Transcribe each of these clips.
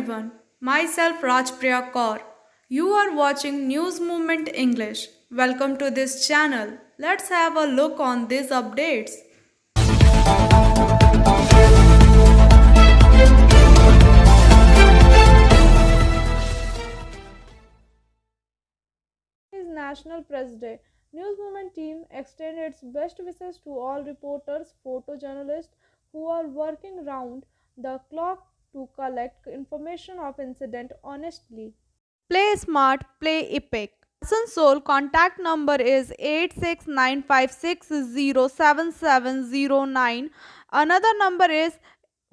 everyone. Myself Rajpriya Kaur. You are watching News Movement English. Welcome to this channel. Let's have a look on these updates. Is National Press Day. News Movement team extends its best wishes to all reporters, photojournalists who are working round the clock to collect information of incident honestly. Play smart, play epic. Asansol contact number is 8695607709. Another number is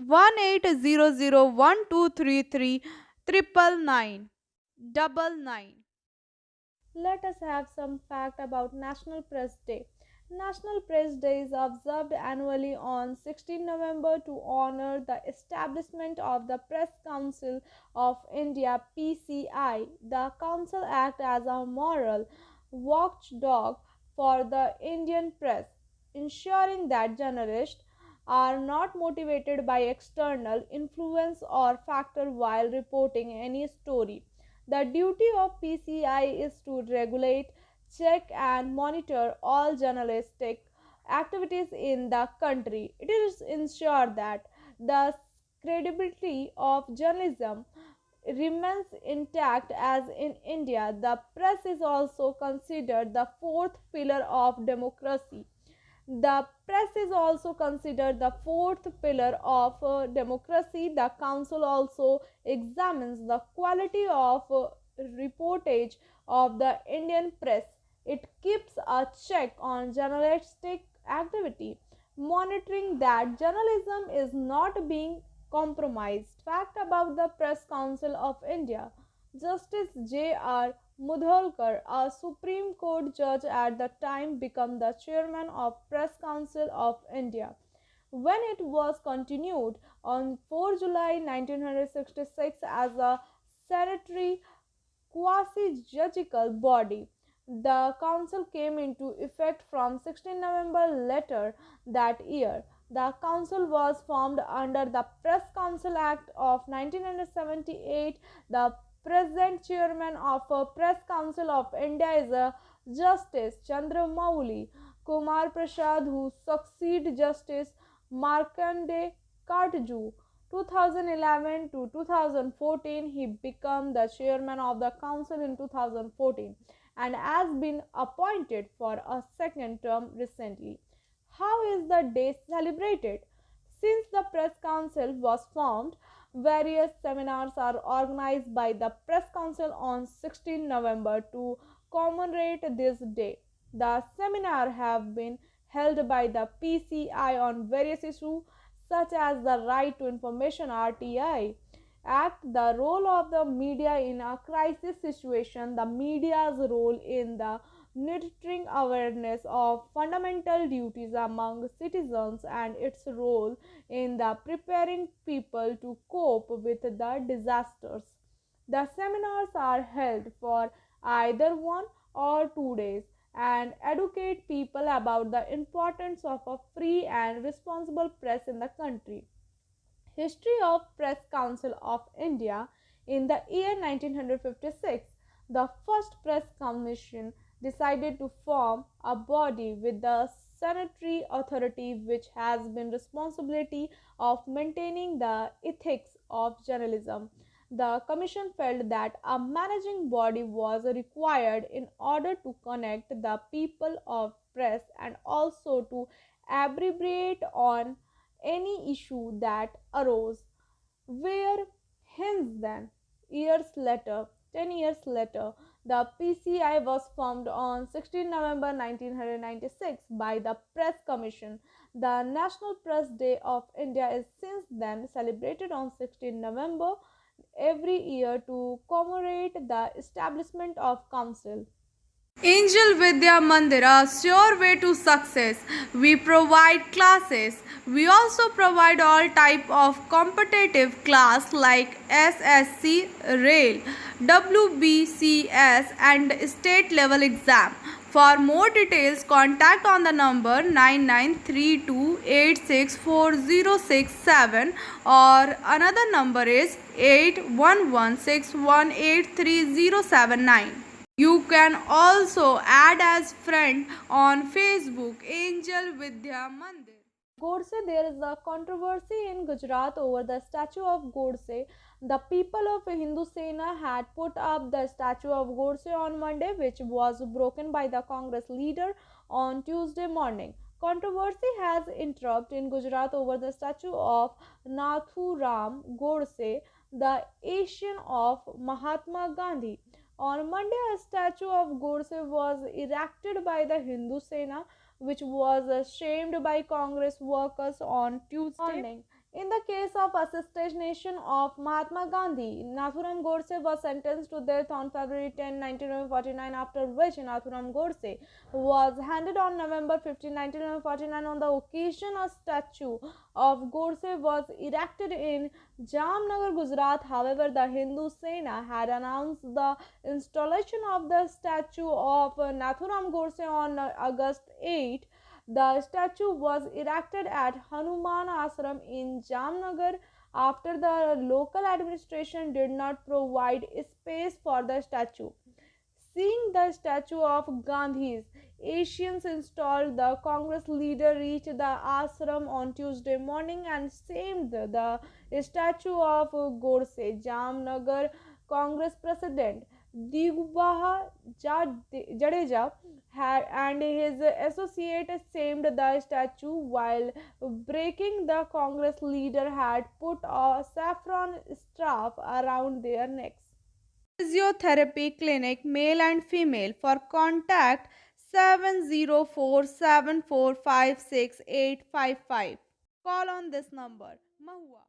18001233 Let us have some fact about National Press Day. National Press Day is observed annually on 16 November to honor the establishment of the Press Council of India PCI. The council acts as a moral watchdog for the Indian press, ensuring that journalists are not motivated by external influence or factor while reporting any story. The duty of PCI is to regulate, check, and monitor all journalistic activities in the country. It is ensure that the credibility of journalism remains intact. As in India, the press is also considered the fourth pillar of democracy. The press is also considered the fourth pillar of democracy. The council also examines the quality of reportage of the Indian press. It keeps a check on journalistic activity, monitoring that journalism is not being compromised. Fact about the Press Council of India. Justice J.R. Mudholkar, a Supreme Court judge at the time, became the chairman of Press Council of India. When it was continued on 4 July 1966 as a sanitary quasi-judicial body, the council came into effect from 16 November later that year. The council was formed under the Press Council Act of 1978. The present chairman of a Press Council of India is a Justice Chandramouli Kumar Prasad, who succeed Justice Markanday Katju. 2011 to 2014, he became the chairman of the council in 2014 and has been appointed for a second term recently. How is the day celebrated? Since the Press Council was formed, various seminars are organized by the Press Council on 16 November to commemorate this day. The seminars have been held by the PCI on various issues such as the Right to Information RTI Act, the role of the media in a crisis situation, the media's role in the nurturing awareness of fundamental duties among citizens, and its role in the preparing people to cope with the disasters. The seminars are held for either 1 or 2 days and educate people about the importance of a free and responsible press in the country. History of Press Council of India. In the year 1956, the first Press Commission decided to form a body with the sanitary authority which has been responsibility of maintaining the ethics of journalism. The commission felt that a managing body was required in order to connect the people of press and also to abbreviate on any issue that arose. Where hence then, years later, 10 years later, the PCI was formed on 16 November 1996 by the Press Commission. The National Press Day of India is since then celebrated on 16 November every year to commemorate the establishment of council. Angel Vidya Mandira, sure way to success. We provide classes. We also provide all type of competitive class like SSC, Rail, WBCS and state level exam. For more details, contact on the number 9932864067 or another number is 8116183079. You can also add as friend on Facebook Angel Vidya Mandir. Godse, there is a controversy in Gujarat over the statue of Godse. The people of Hindu Sena had put up the statue of Godse on Monday, which was broken by the Congress leader on Tuesday morning. Controversy has erupted in Gujarat over the statue of Nathuram Godse, the Asian of Mahatma Gandhi. On Monday, a statue of Godse was erected by the Hindu Sena, which was shamed by Congress workers on Tuesday morning. In the case of assassination of Mahatma Gandhi, Nathuram Godse was sentenced to death on February 10, 1949, after which Nathuram Godse was handed on November 15, 1949. On the occasion, a statue of Godse was erected in Jamnagar, Gujarat. However, the Hindu Sena had announced the installation of the statue of Nathuram Godse on August 8. The statue was erected at Hanuman Ashram in Jamnagar after the local administration did not provide space for the statue. Seeing the statue of Gandhi's Asians installed, the Congress leader reached the ashram on Tuesday morning and shamed the statue of Godse. Jamnagar Congress President Digubah Jadeja and his associates shamed the statue, while breaking the Congress leader had put a saffron scarf around their necks. Physiotherapy clinic, male and female. For contact 70474568855. Call on this number. Mahua.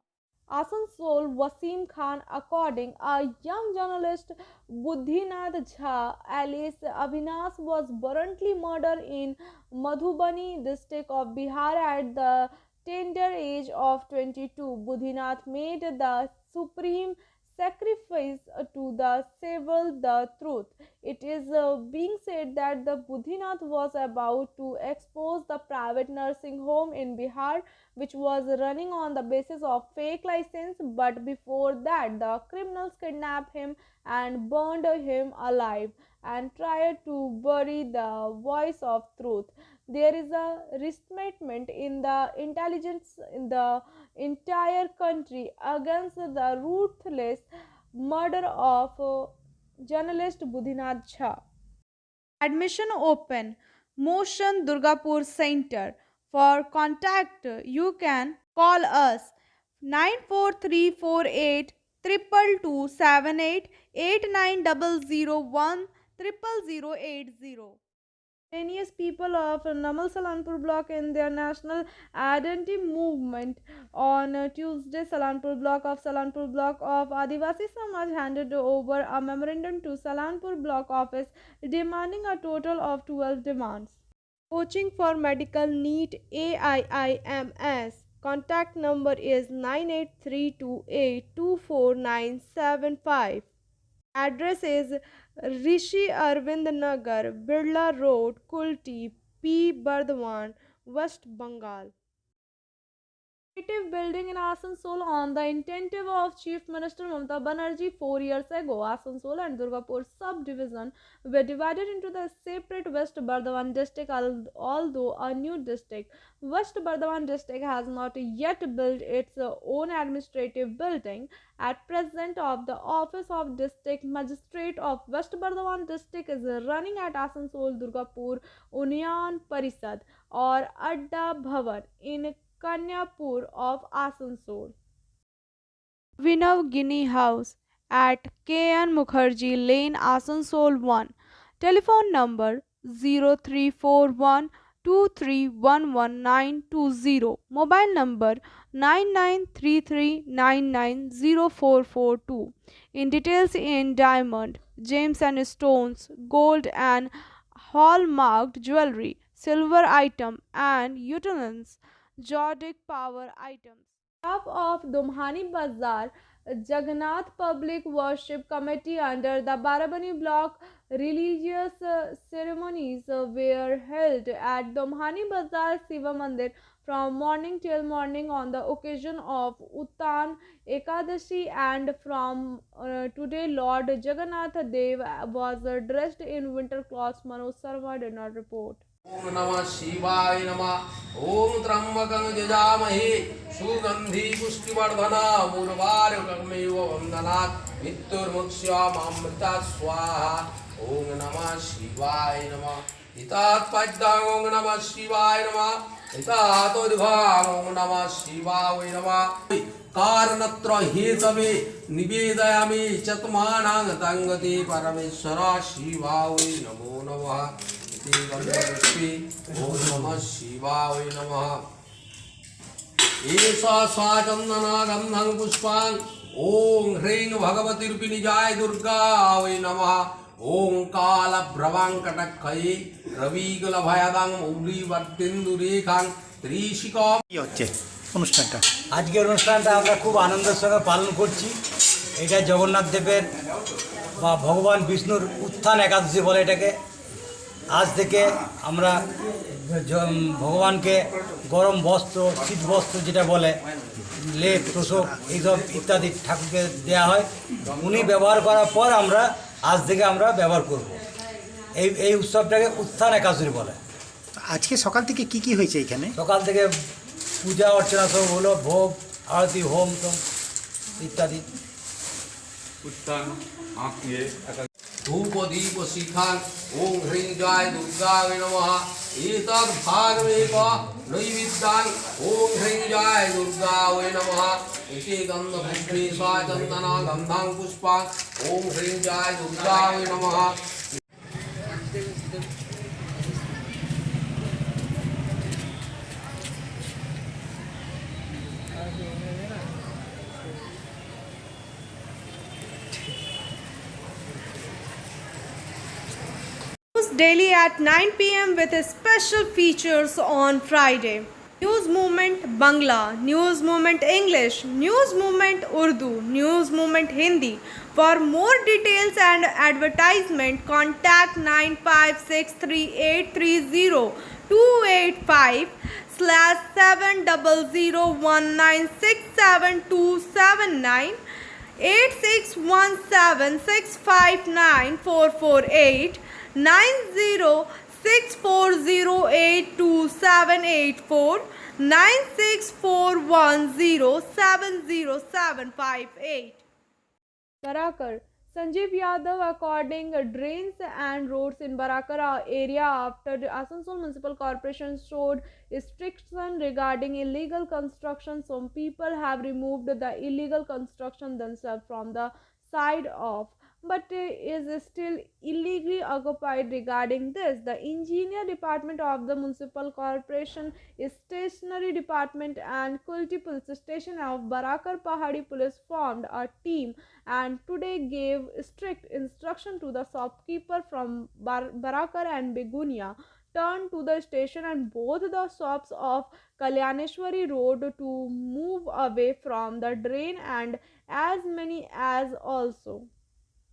Asansol Wasim Khan, according a young journalist Buddhinath Jha, alias Avinash, was brutally murdered in Madhubani district of Bihar at the tender age of 22. Buddhinath made the supreme sacrifice to the save the truth. It is being said that the Buddhinath was about to expose the private nursing home in Bihar, which was running on the basis of fake license, but before that the criminals kidnapped him and burned him alive and tried to bury the voice of truth. There is a resentment in the intelligence in the entire country against the ruthless murder of journalist Buddhinath Jha. Admission open. Motion Durgapur Center. For contact, you can call us 94348 22278 890001 00080. Indigenous people of Namal Salanpur block in their national identity movement. On Tuesday, Salanpur block of Adivasi Samaj handed over a memorandum to Salanpur block office demanding a total of 12 demands. Coaching for medical NEET AIIMS. Contact number is 98328249775. Address is Rishi Arvind Nagar, Birla Road, Kulti, P. Bardhaman, West Bengal. Creative building in Asansol on the initiative of Chief Minister Mamata Banerjee 4 years ago. Asansol and Durgapur subdivision were divided into the separate West Bardhaman district, although a new district. West Bardhaman district has not yet built its own administrative building. At present, of the office of District Magistrate of West Bardhaman district is running at Asansol Durgapur Unyan Parisad or Adda Bhavan in Kanyapur of Asansol. Vinav Guinea House at KN Mukherjee Lane, Asansol 1. Telephone number 0341 2311920. Mobile number 9933990442. In details in diamond, gems and stones, gold and hallmarked jewelry, silver item and utensils, Jordic power items. Top of Dumhani Bazaar, Jagannath Public Worship Committee under the Barabani block. Religious ceremonies were held at Domhani Bazar Siva Mandir from morning till morning on the occasion of Uttan Ekadashi, and from today Lord Jagannath Dev was dressed in winter clothes. Manoj Sarma did not report. ओम नमः शिवाय नमः। ओम त्र्यंबकं यजामहे सुगंधि पुष्टिवर्धना उर्वारुकमेव वंदनात् मृत्युर्मुक्ष्यमामृतात् स्वाहा। ओम नमः शिवाय नमः। हितात् पद्मं ओम नमः शिवाय नमः। हितात् उद्घाम ओम नमः शिवाय नमः। कारणत्र हेतवे निवेदयामि चत्मानां तंगति परमेश्वर शिवाय नमो नमः। ओम नमः शिवाय नमः। एषा स्वाचन्दना गन्धं पुष्पां ओम ह्रीं भगवती रूपिणिजाय दुर्गा वै नमः। ओम कालभ्रवाङ्कटकये रविकुलभयदां मौलिवर्तिन्दुरेखां त्रिशिकां। কি হচ্ছে অনুষ্ঠানটা? আজকের অনুষ্ঠানটা আমরা খুব আনন্দের সঙ্গে পালন করছি। এটা জগন্নাথ দেবের বা ভগবান বিষ্ণুর উত্থান একাদশী বলে এটাকে। আজ থেকে আমরা ভগবানকে গরম বস্ত্র, শীত বস্ত্র যেটা বলে, লেপ তোষক এইসব ইত্যাদি ঠাকুরকে দেওয়া হয়। উনি ব্যবহার করার পর আমরা আজ থেকে আমরা ব্যবহার করব। এই উৎসবটাকে উত্থান একাদশী বলে। আজকে সকাল থেকে কি কি হয়েছে এখানে? সকাল থেকে পূজা অর্চনা সব হলো, ভোগ আরতি হোম টোম ইত্যাদি। धूप दीप शिखां ओम ह्रीं जय दुर्गा नमः। एतद् भागमेव नैवेद्यां ओम ह्रीं जय दुर्गा नमः। इति गन्धपुष्पे स्वाचन्दना गन्धां पुष्पां ओम ह्रीं जय दुर्गा नमः। Daily at 9 p.m. with special features on Friday. News Movement Bangla, News Movement English, News Movement Urdu, News Movement Hindi. For more details and advertisement, contact 9563830285/700196727 8617659448 9064082784 9641070758. Barakar. Sanjeev Yadav according drains and roads in Barakar area after the Asansol Municipal Corporation showed restriction regarding illegal construction. Some people have removed the illegal construction themselves from the side of, but is still illegally occupied. Regarding this, the engineer department of the municipal corporation, stationary department and Kulti police station of Barakar Pahadi police formed a team and today gave strict instruction to the shopkeeper from Barakar and Begunia turned to the station and both the shops of Kalyaneshwari road to move away from the drain and as many as also.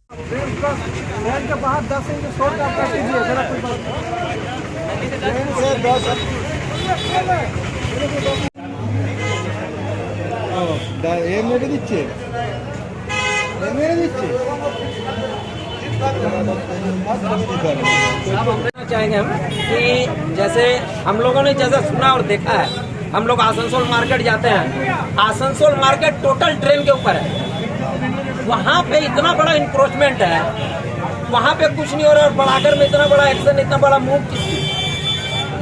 Train के बाहर 10 inch छोड़ कर कर दीजिए जरा कोई बात नहीं। ये मेरे दिच्छे चाहेंगे हम कि जैसे हम लोगों ने जैसे सुना और देखा है, हम लोग आसनसोल मार्केट जाते हैं, आसनसोल मार्केट टोटल ट्रेन के ऊपर है। वहाँ पे इतना बड़ा इंक्रोचमेंट है, वहाँ पे कुछ नहीं हो रहा और बढ़ाकर में इतना बड़ा एक्शन, इतना बड़ा मूव,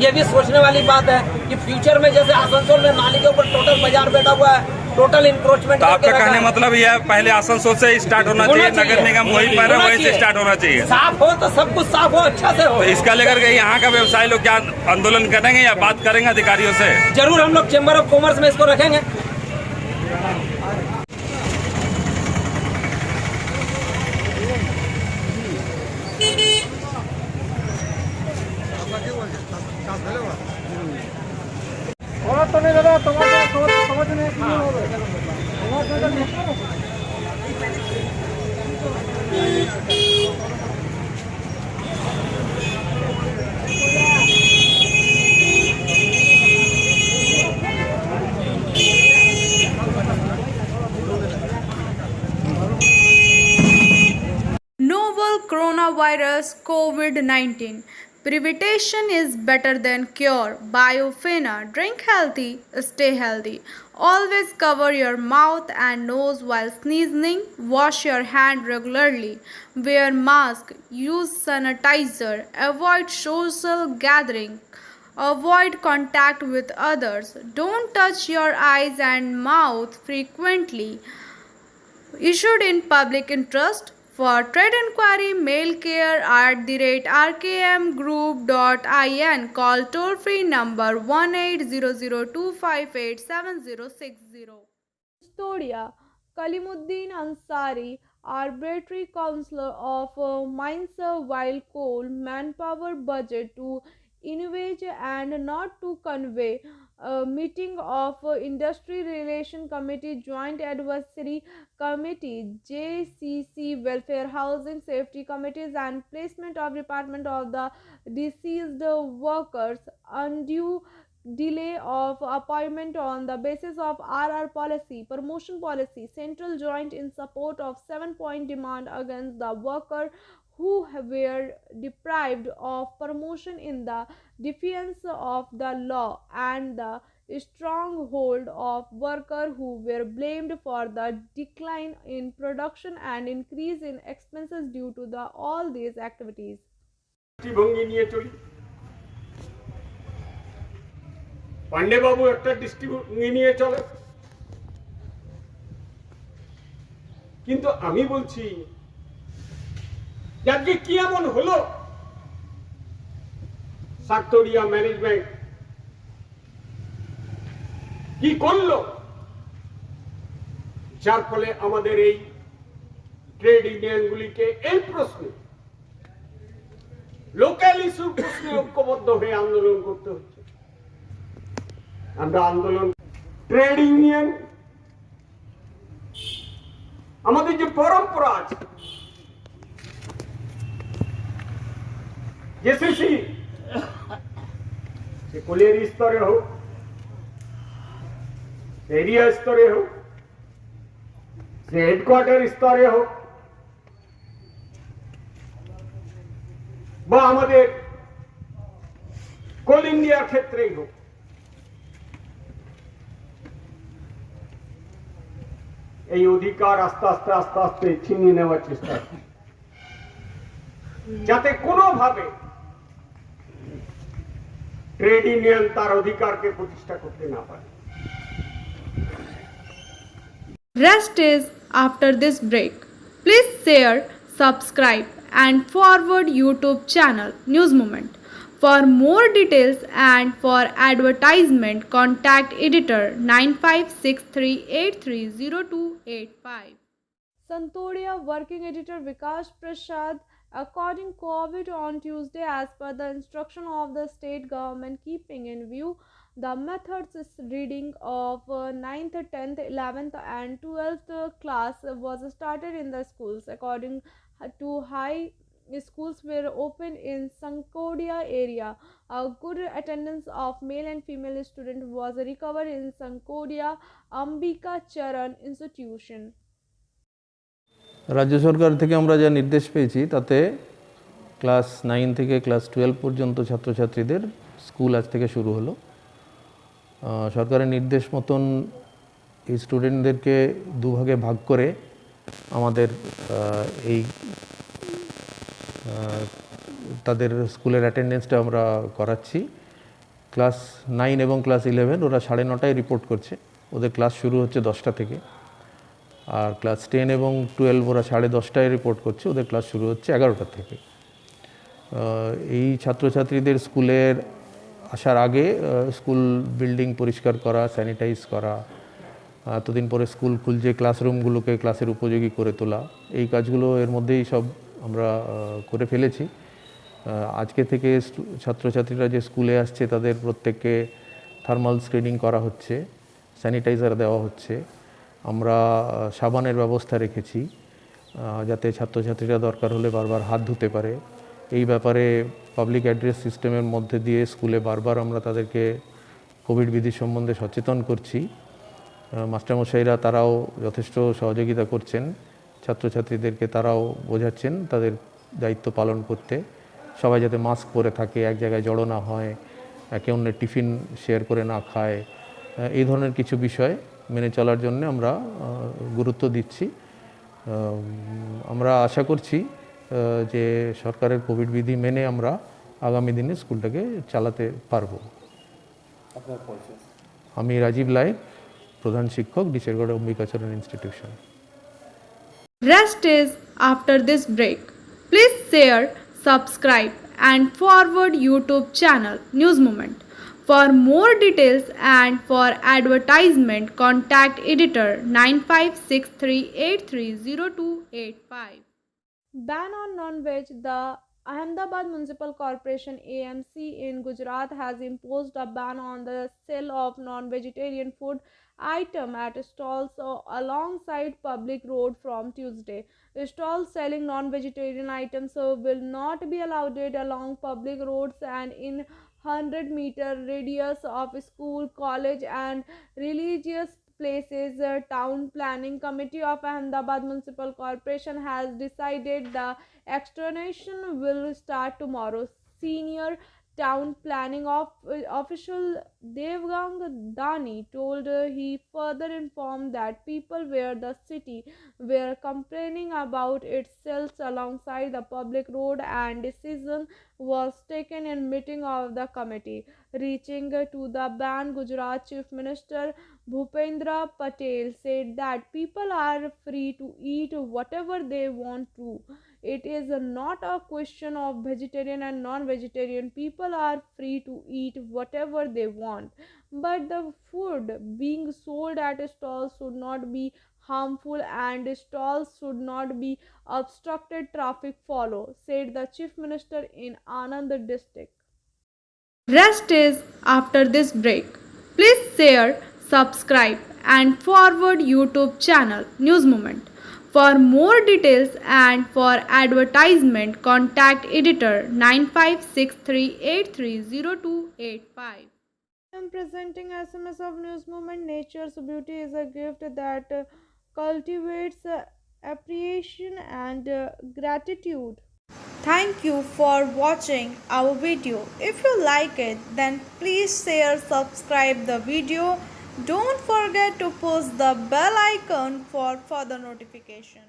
ये भी सोचने वाली बात है कि फ्यूचर में जैसे आसनसोल में नाली के ऊपर टोटल बाजार बैठा हुआ है, टोटल इंक्रोचमेंट। तो आपका कहने मतलब यह है पहले आसनसोल से स्टार्ट होना चाहिए, नगर निगम वही पर है, वही से स्टार्ट होना चाहिए। साफ हो तो सब कुछ साफ हो, अच्छा से हो। तो इसका लेकर के यहाँ का व्यवसायी लोग क्या आंदोलन करेंगे या बात करेंगे अधिकारियों से? जरूर हम लोग चेंबर ऑफ कॉमर्स में इसको रखेंगे। और तो नहीं दादा, तुम्हारे समझ नहीं coronavirus COVID-19. Prevention is better than cure. Biofina. Drink healthy, stay healthy. Always cover your mouth and nose while sneezing. Wash your hand regularly. Wear mask. Use sanitizer. Avoid social gathering. Avoid contact with others. Don't touch your eyes and mouth frequently. Issued in public interest. For trade inquiry, mail care@rkmgroup.in. Call toll free number 1800258760. Custodia. Kalimuddin Ansari, arbitrary councillor of Mines, while coal manpower budget to innovate and not to convey. Meeting of Industry Relation Committee, Joint Advisory Committee, JCC, Welfare, Housing, Safety Committees, and Placement of Department of the Deceased Workers. Undue delay of appointment on the basis of RR policy, promotion policy. Central joint in support of 7-point demand against the worker who were deprived of promotion in the defiance of the law, and the stronghold of workers who were blamed for the decline in production and increase in expenses due to all these activities. দৃষ্টিভঙ্গি নিয়ে চলি। পান্ডেবাবু একটা দৃষ্টিভঙ্গি নিয়ে চলে, কিন্তু আমি বলছি আজকে কি এমন হলো সার্টোরিয়া ম্যানেজমেন্ট কি করলো যার ফলে আমাদের এই ট্রেড ইউনিয়নগুলিকে এই প্রশ্নে লোকাল ইস্যুর প্রশ্নে ঐক্যবদ্ধ হয়ে আন্দোলন করতে হচ্ছে। আমরা আন্দোলন ট্রেড ইউনিয়ন আমাদের যে পরম্পরা আছে, জেসিসি সে কলিয়ারি স্তরে হোক, এরিয়া স্তরে হোক, সে হেডকোয়ার্টার স্তরে হোক, বা আমাদের কোল ইন্ডিয়ার ক্ষেত্রেই হোক, এই অধিকার আস্তে আস্তে আস্তে আস্তে ছিনিয়ে নেওয়ার চেষ্টা, যাতে কোনোভাবে ট্রেড ইউনিয়ন তার অধিকারকে প্রতিষ্ঠা করতে না পারে। Rest is after this break. Please share, subscribe and forward YouTube channel News Moment. For more details and for advertisement, contact editor 9563830285. Santodia working editor Vikas Prasad. According COVID on Tuesday, as per the instruction of the state government, keeping in view the methods reading of 9th, 10th, 11th and 12th class was started in the schools. According to high schools were open in Sankodia area. A good attendance of male and female students was recovered in Sankodia Ambika Charan institution. রাজ্য সরকার থেকে আমরা যা নির্দেশ পেয়েছি তাতে class 9 থেকে class 12 পর্যন্ত ছাত্রছাত্রীদের স্কুল আজ থেকে শুরু হলো। সরকারের নির্দেশ মতন এই স্টুডেন্টদেরকে দুভাগে ভাগ করে আমাদের এই তাদের স্কুলের অ্যাটেন্ডেন্সটা আমরা করাচ্ছি। ক্লাস 9 এবং ক্লাস 11 ওরা 9:30টায় রিপোর্ট করছে, ওদের ক্লাস শুরু হচ্ছে 10টা থেকে। আর ক্লাস 10 এবং 12 ওরা 10:30টায় রিপোর্ট করছে, ওদের ক্লাস শুরু হচ্ছে 11টা থেকে। এই ছাত্রছাত্রীদের স্কুলের আসার আগে স্কুল বিল্ডিং পরিষ্কার করা, স্যানিটাইজ করা, এতদিন পরে স্কুল খুলছে ক্লাসরুমগুলোকে ক্লাসের উপযোগী করে তোলা, এই কাজগুলো এর মধ্যেই সব আমরা করে ফেলেছি। আজকে থেকে ছাত্রছাত্রীরা যে স্কুলে আসছে তাদের প্রত্যেককে থার্মাল স্ক্রিনিং করা হচ্ছে, স্যানিটাইজার দেওয়া হচ্ছে। আমরা সাবানের ব্যবস্থা রেখেছি যাতে ছাত্রছাত্রীরা দরকার হলে বারবার হাত ধুতে পারে। এই ব্যাপারে পাবলিক অ্যাড্রেস সিস্টেমের মধ্যে দিয়ে স্কুলে বারবার আমরা তাদেরকে কোভিড বিধি সম্বন্ধে সচেতন করছি। মাস্টারমশাইরা তারাও যথেষ্ট সহযোগিতা করছেন, ছাত্রছাত্রীদেরকে তারাও বোঝাচ্ছেন তাদের দায়িত্ব পালন করতে, সবাই যাতে মাস্ক পরে থাকে, এক জায়গায় জড়ো না হয়, একে অন্যের টিফিন শেয়ার করে না খায়, এই ধরনের কিছু বিষয় মেনে চলার জন্য আমরা গুরুত্ব দিচ্ছি। আমরা আশা করছি যে সরকারের কোভিড বিধি মেনে আমরা আগামী দিনে স্কুলটাকে চালাতে পারবো। আমি রাজীব লাইক, প্রধান শিক্ষক, Dishergarh Ambikacharan institution. Rest is after this break. Please share, subscribe and forward YouTube channel News Moment. For more details and for advertisement, contact editor 9563830285. Ban on non-veg. The Ahmedabad Municipal Corporation AMC in Gujarat has imposed a ban on the sale of non-vegetarian food item at stalls alongside public road from Tuesday. Stalls selling non-vegetarian items will not be allowed along public roads and in 100-meter radius of school, college and religious places. Town Planning Committee of Ahmedabad Municipal Corporation has decided the extermination will start tomorrow. Senior town planning official Devgang Dani told he further informed that people where the city were complaining about its sales alongside the public road and decision was taken in meeting of the committee. Reaching to the ban, Gujarat Chief Minister Bhupendra Patel said that people are free to eat whatever they want to. It is not a question of vegetarian and non-vegetarian. People are free to eat whatever they want. But the food being sold at stalls should not be harmful and stalls should not be obstructed traffic follow, said the Chief Minister in Anand district. Rest is after this break. Please share, subscribe and forward YouTube channel News Moment. For more details and for advertisement, contact editor 9563830285. I am presenting SMS of News Moment. Nature's beauty is a gift that cultivates appreciation and gratitude. Thank you for watching our video. If you like it, then please share, subscribe the video. Don't forget to push the bell icon for further notification.